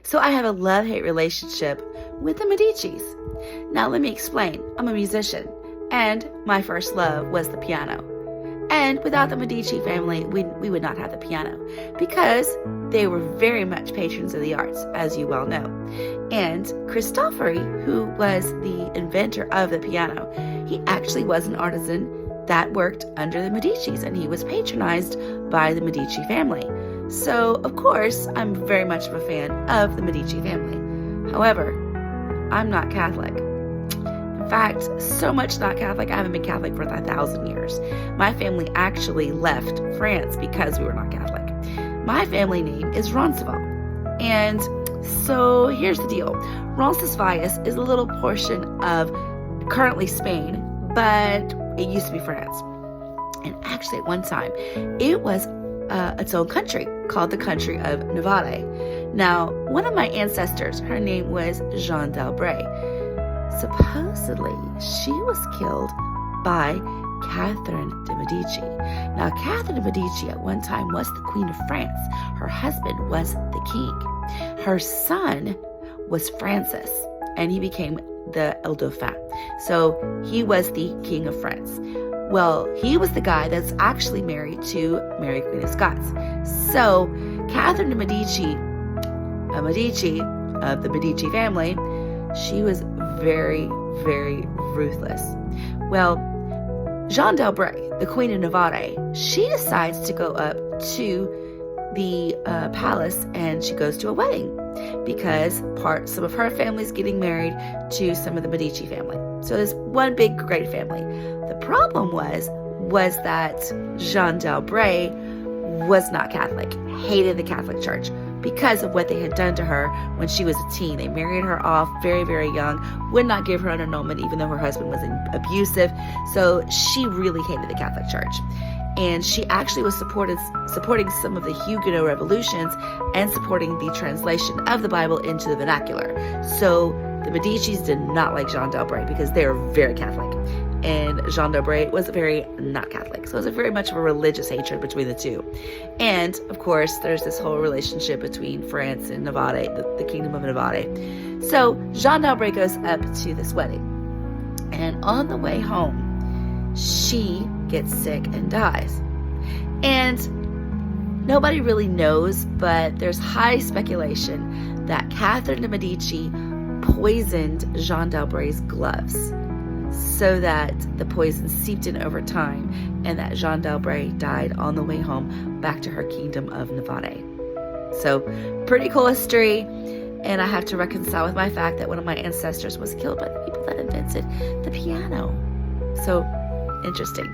So I have a love-hate relationship with the Medicis. Now let me explain. I'm a musician, and my first love was the piano. And without the Medici family, we would not have the piano, because they were very much patrons of the arts, as you well know. And Cristofori, who was the inventor of the piano, he actually was an artisan that worked under the Medicis, and he was patronized by the Medici family. So, of course, I'm very much of a fan of the Medici family. However, I'm not Catholic. In fact, so much not Catholic, I haven't been Catholic for 1,000 years. My family actually left France because we were not Catholic. My family name is Roncesvalles. And so here's the deal. Roncesvalles is a little portion of currently Spain, but it used to be France. And actually at one time, it was its own country called the country of Navarre. Now, one of my ancestors, her name was Jeanne d'Albret. Supposedly, she was killed by Catherine de' Medici. Now, Catherine de' Medici at one time was the Queen of France. Her husband was the king. Her son was Francis, and he became the El Dauphin. So he was the King of France. Well, he was the guy that's actually married to Mary, Queen of Scots. So Catherine de' Medici, a Medici of the Medici family, she was very, very ruthless. Well, Jeanne d'Albret, the Queen of Navarre, she decides to go up to the palace, and she goes to a wedding because some of her family's getting married to some of the Medici family. So there's one big great family. The problem was that Jeanne d'Albret was not Catholic, hated the Catholic Church because of what they had done to her when she was a teen. They married her off very, very young, would not give her an annulment even though her husband was abusive. So she really hated the Catholic Church. And she actually was supporting some of the Huguenot revolutions and supporting the translation of the Bible into the vernacular. So the Medicis did not like Jeanne d'Albret because they were very Catholic. And Jeanne d'Albret was very not Catholic. So it was very much of a religious hatred between the two. And, of course, there's this whole relationship between France and Navarre, the Kingdom of Navarre. So Jeanne d'Albret goes up to this wedding. And on the way home, she gets sick and dies. And nobody really knows, but there's high speculation that Catherine de' Medici poisoned Jeanne d'Albret's gloves so that the poison seeped in over time, and that Jeanne d'Albret died on the way home back to her kingdom of Navarre. So, pretty cool history, and I have to reconcile with my fact that one of my ancestors was killed by the people that invented the piano. So, interesting.